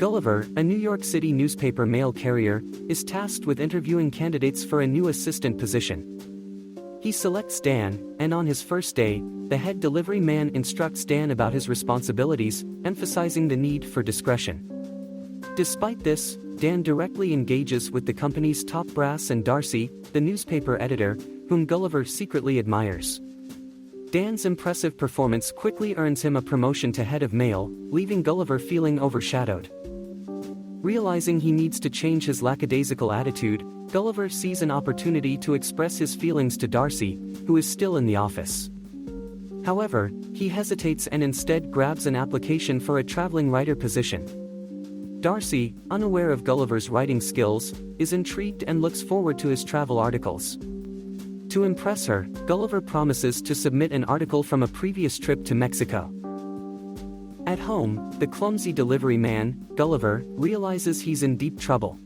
Gulliver, a New York City newspaper mail carrier, is tasked with interviewing candidates for a new assistant position. He selects Dan, and on his first day, the head delivery man instructs Dan about his responsibilities, emphasizing the need for discretion. Despite this, Dan directly engages with the company's top brass and Darcy, the newspaper editor, whom Gulliver secretly admires. Dan's impressive performance quickly earns him a promotion to head of mail, leaving Gulliver feeling overshadowed. Realizing he needs to change his lackadaisical attitude, Gulliver sees an opportunity to express his feelings to Darcy, who is still in the office. However, he hesitates and instead grabs an application for a traveling writer position. Darcy, unaware of Gulliver's writing skills, is intrigued and looks forward to his travel articles. To impress her, Gulliver promises to submit an article from a previous trip to Mexico. At home, the clumsy delivery man, Gulliver, realizes he's in deep trouble.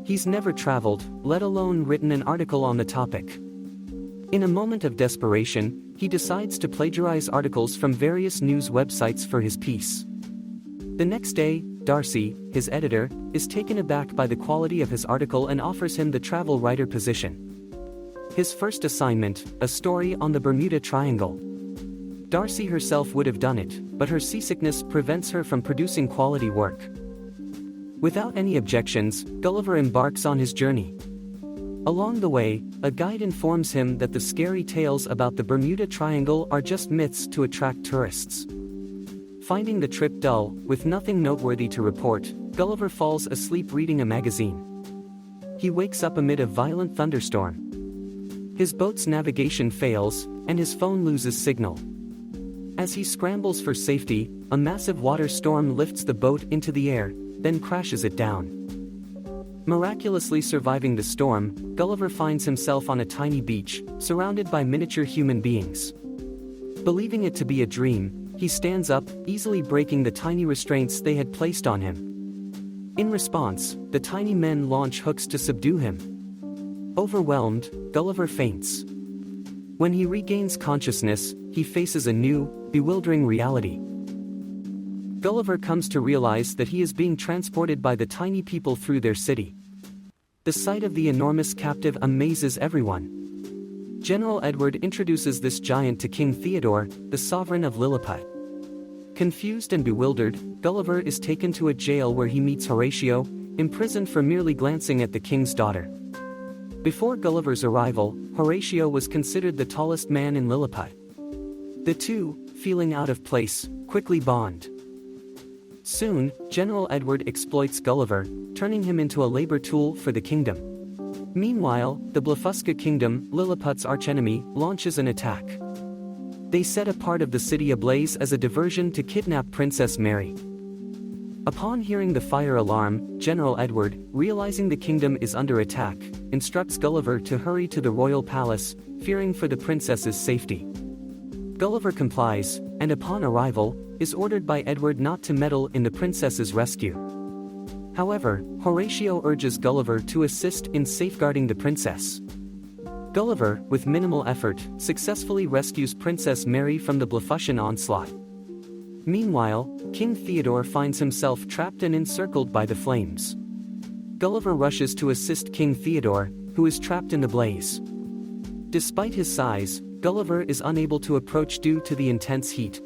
He's never traveled, let alone written an article on the topic. In a moment of desperation, he decides to plagiarize articles from various news websites for his piece. The next day, Darcy, his editor, is taken aback by the quality of his article and offers him the travel writer position. His first assignment, a story on the Bermuda Triangle. Darcy herself would have done it, but her seasickness prevents her from producing quality work. Without any objections, Gulliver embarks on his journey. Along the way, a guide informs him that the scary tales about the Bermuda Triangle are just myths to attract tourists. Finding the trip dull, with nothing noteworthy to report, Gulliver falls asleep reading a magazine. He wakes up amid a violent thunderstorm. His boat's navigation fails, and his phone loses signal. As he scrambles for safety, a massive water storm lifts the boat into the air, then crashes it down. Miraculously surviving the storm, Gulliver finds himself on a tiny beach, surrounded by miniature human beings. Believing it to be a dream, he stands up, easily breaking the tiny restraints they had placed on him. In response, the tiny men launch hooks to subdue him. Overwhelmed, Gulliver faints. When he regains consciousness, he faces a new, bewildering reality. Gulliver comes to realize that he is being transported by the tiny people through their city. The sight of the enormous captive amazes everyone. General Edward introduces this giant to King Theodore, the sovereign of Lilliput. Confused and bewildered, Gulliver is taken to a jail where he meets Horatio, imprisoned for merely glancing at the king's daughter. Before Gulliver's arrival, Horatio was considered the tallest man in Lilliput. The two, feeling out of place, quickly bond. Soon, General Edward exploits Gulliver, turning him into a labor tool for the kingdom. Meanwhile, the Blefusca kingdom, Lilliput's archenemy, launches an attack. They set a part of the city ablaze as a diversion to kidnap Princess Mary. Upon hearing the fire alarm, General Edward, realizing the kingdom is under attack, instructs Gulliver to hurry to the royal palace, fearing for the princess's safety. Gulliver complies, and upon arrival, is ordered by Edward not to meddle in the princess's rescue. However, Horatio urges Gulliver to assist in safeguarding the princess. Gulliver, with minimal effort, successfully rescues Princess Mary from the Blefuscan onslaught. Meanwhile, King Theodore finds himself trapped and encircled by the flames. Gulliver rushes to assist King Theodore, who is trapped in the blaze. Despite his size, Gulliver is unable to approach due to the intense heat.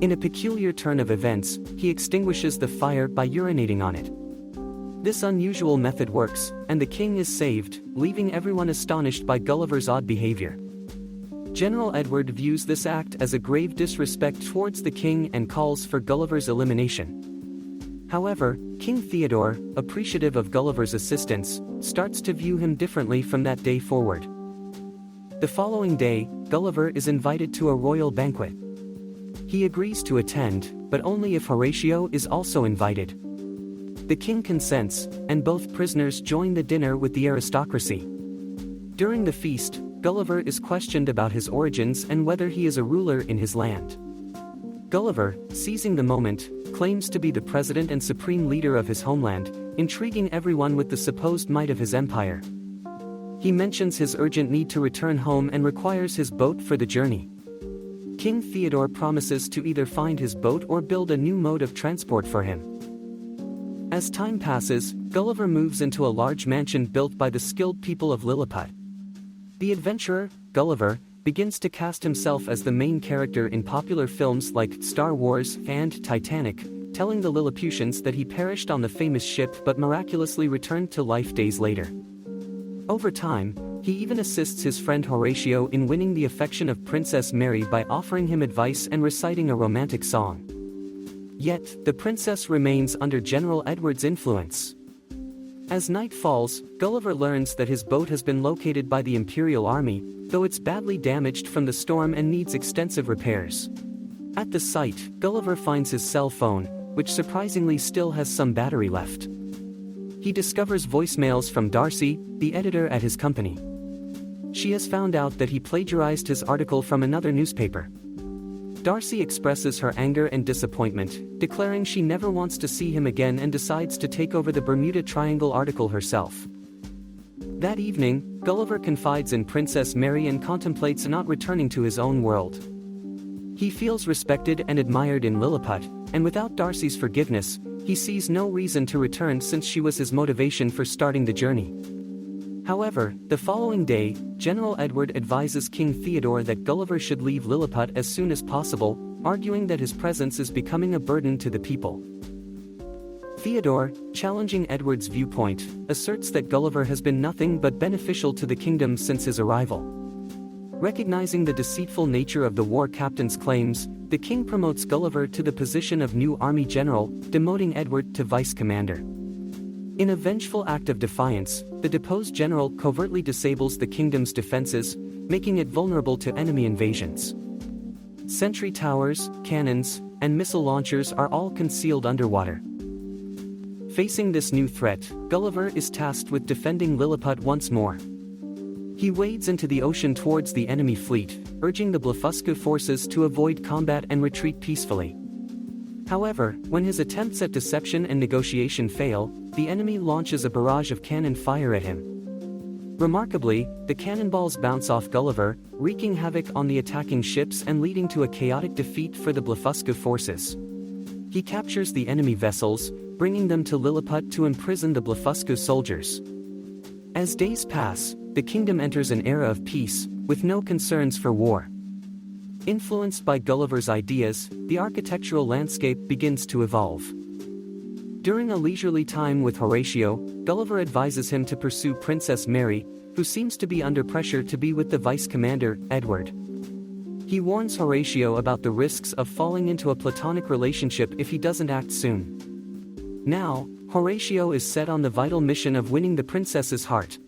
In a peculiar turn of events, he extinguishes the fire by urinating on it. This unusual method works, and the king is saved, leaving everyone astonished by Gulliver's odd behavior. General Edward views this act as a grave disrespect towards the king and calls for Gulliver's elimination. However, King Theodore, appreciative of Gulliver's assistance, starts to view him differently from that day forward. The following day, Gulliver is invited to a royal banquet. He agrees to attend, but only if Horatio is also invited. The king consents, and both prisoners join the dinner with the aristocracy. During the feast, Gulliver is questioned about his origins and whether he is a ruler in his land. Gulliver, seizing the moment, claims to be the president and supreme leader of his homeland, intriguing everyone with the supposed might of his empire. He mentions his urgent need to return home and requires his boat for the journey. King Theodore promises to either find his boat or build a new mode of transport for him. As time passes, Gulliver moves into a large mansion built by the skilled people of Lilliput. The adventurer, Gulliver, begins to cast himself as the main character in popular films like Star Wars and Titanic, telling the Lilliputians that he perished on the famous ship but miraculously returned to life days later. Over time, he even assists his friend Horatio in winning the affection of Princess Mary by offering him advice and reciting a romantic song. Yet, the princess remains under General Edward's influence. As night falls, Gulliver learns that his boat has been located by the Imperial Army, though it's badly damaged from the storm and needs extensive repairs. At the site, Gulliver finds his cell phone, which surprisingly still has some battery left. He discovers voicemails from Darcy, the editor at his company. She has found out that he plagiarized his article from another newspaper. Darcy expresses her anger and disappointment, declaring she never wants to see him again and decides to take over the Bermuda Triangle article herself. That evening, Gulliver confides in Princess Mary and contemplates not returning to his own world. He feels respected and admired in Lilliput, and without Darcy's forgiveness, he sees no reason to return since she was his motivation for starting the journey. However, the following day, General Edward advises King Theodore that Gulliver should leave Lilliput as soon as possible, arguing that his presence is becoming a burden to the people. Theodore, challenging Edward's viewpoint, asserts that Gulliver has been nothing but beneficial to the kingdom since his arrival. Recognizing the deceitful nature of the war captain's claims, the king promotes Gulliver to the position of new army general, demoting Edward to vice commander. In a vengeful act of defiance, the deposed general covertly disables the kingdom's defenses, making it vulnerable to enemy invasions. Sentry towers, cannons, and missile launchers are all concealed underwater. Facing this new threat, Gulliver is tasked with defending Lilliput once more. He wades into the ocean towards the enemy fleet, urging the Blefuscu forces to avoid combat and retreat peacefully. However, when his attempts at deception and negotiation fail, the enemy launches a barrage of cannon fire at him. Remarkably, the cannonballs bounce off Gulliver, wreaking havoc on the attacking ships and leading to a chaotic defeat for the Blefuscu forces. He captures the enemy vessels, bringing them to Lilliput to imprison the Blefuscu soldiers. As days pass, the kingdom enters an era of peace, with no concerns for war. Influenced by Gulliver's ideas, the architectural landscape begins to evolve. During a leisurely time with Horatio, Gulliver advises him to pursue Princess Mary, who seems to be under pressure to be with the vice commander, Edward. He warns Horatio about the risks of falling into a platonic relationship if he doesn't act soon. Now, Horatio is set on the vital mission of winning the princess's heart.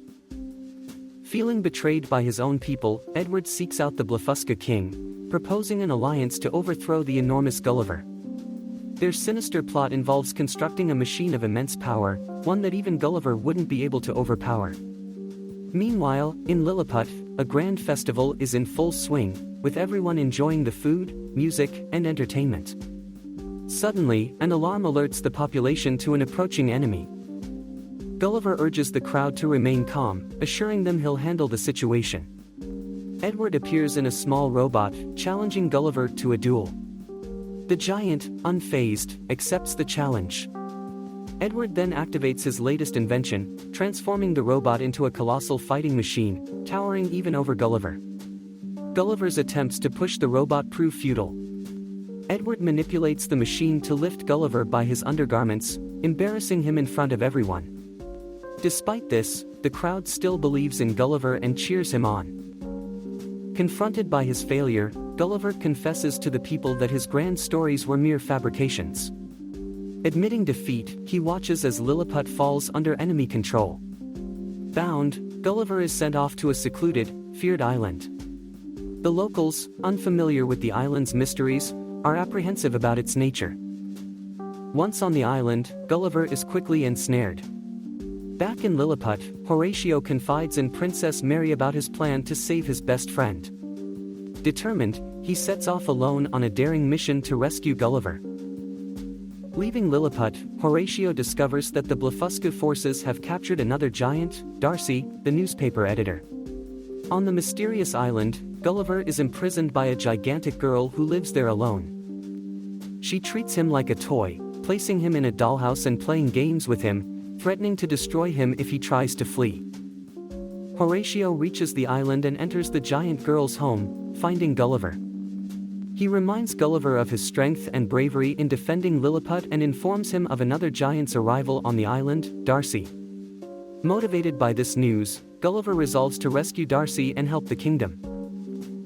Feeling betrayed by his own people, Edward seeks out the Blefuscu king, proposing an alliance to overthrow the enormous Gulliver. Their sinister plot involves constructing a machine of immense power, one that even Gulliver wouldn't be able to overpower. Meanwhile, in Lilliput, a grand festival is in full swing, with everyone enjoying the food, music, and entertainment. Suddenly, an alarm alerts the population to an approaching enemy. Gulliver urges the crowd to remain calm, assuring them he'll handle the situation. Edward appears in a small robot, challenging Gulliver to a duel. The giant, unfazed, accepts the challenge. Edward then activates his latest invention, transforming the robot into a colossal fighting machine, towering even over Gulliver. Gulliver's attempts to push the robot prove futile. Edward manipulates the machine to lift Gulliver by his undergarments, embarrassing him in front of everyone. Despite this, the crowd still believes in Gulliver and cheers him on. Confronted by his failure, Gulliver confesses to the people that his grand stories were mere fabrications. Admitting defeat, he watches as Lilliput falls under enemy control. Bound, Gulliver is sent off to a secluded, feared island. The locals, unfamiliar with the island's mysteries, are apprehensive about its nature. Once on the island, Gulliver is quickly ensnared. Back in Lilliput, Horatio confides in Princess Mary about his plan to save his best friend. Determined, he sets off alone on a daring mission to rescue Gulliver. Leaving Lilliput, Horatio discovers that the Blefuscu forces have captured another giant, Darcy, the newspaper editor. On the mysterious island, Gulliver is imprisoned by a gigantic girl who lives there alone. She treats him like a toy, placing him in a dollhouse and playing games with him, threatening to destroy him if he tries to flee. Horatio reaches the island and enters the giant girl's home, finding Gulliver. He reminds Gulliver of his strength and bravery in defending Lilliput and informs him of another giant's arrival on the island, Darcy. Motivated by this news, Gulliver resolves to rescue Darcy and help the kingdom.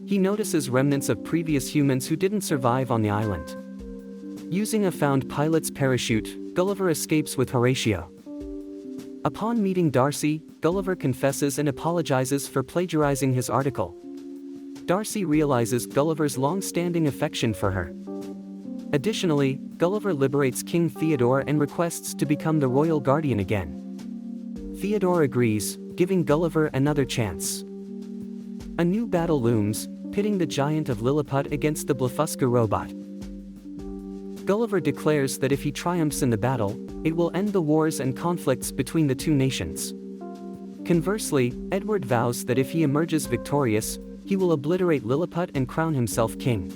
He notices remnants of previous humans who didn't survive on the island. Using a found pilot's parachute, Gulliver escapes with Horatio. Upon meeting Darcy, Gulliver confesses and apologizes for plagiarizing his article. Darcy realizes Gulliver's long-standing affection for her. Additionally, Gulliver liberates King Theodore and requests to become the royal guardian again. Theodore agrees, giving Gulliver another chance. A new battle looms, pitting the giant of Lilliput against the Blefusca robot. Gulliver declares that if he triumphs in the battle, it will end the wars and conflicts between the two nations. Conversely, Edward vows that if he emerges victorious, he will obliterate Lilliput and crown himself king.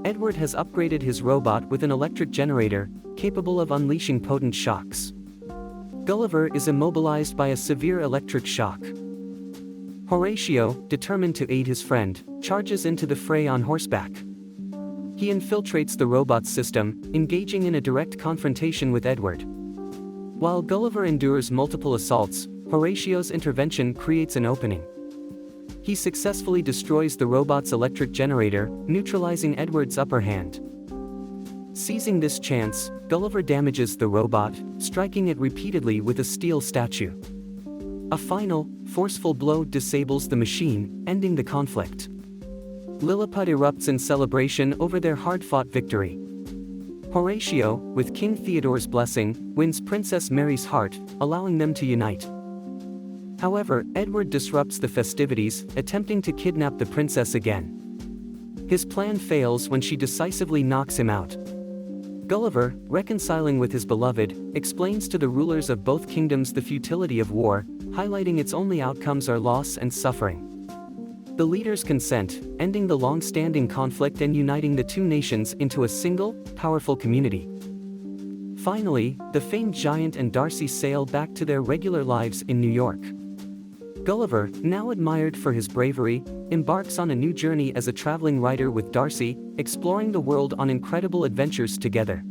Edward has upgraded his robot with an electric generator, capable of unleashing potent shocks. Gulliver is immobilized by a severe electric shock. Horatio, determined to aid his friend, charges into the fray on horseback. He infiltrates the robot's system, engaging in a direct confrontation with Edward. While Gulliver endures multiple assaults, Horatio's intervention creates an opening. He successfully destroys the robot's electric generator, neutralizing Edward's upper hand. Seizing this chance, Gulliver damages the robot, striking it repeatedly with a steel statue. A final, forceful blow disables the machine, ending the conflict. Lilliput erupts in celebration over their hard-fought victory. Horatio, with King Theodore's blessing, wins Princess Mary's heart, allowing them to unite. However, Edward disrupts the festivities, attempting to kidnap the princess again. His plan fails when she decisively knocks him out. Gulliver, reconciling with his beloved, explains to the rulers of both kingdoms the futility of war, highlighting its only outcomes are loss and suffering. The leaders consent, ending the long-standing conflict and uniting the two nations into a single, powerful community. Finally, the famed giant and Darcy sail back to their regular lives in New York. Gulliver, now admired for his bravery, embarks on a new journey as a traveling writer with Darcy, exploring the world on incredible adventures together.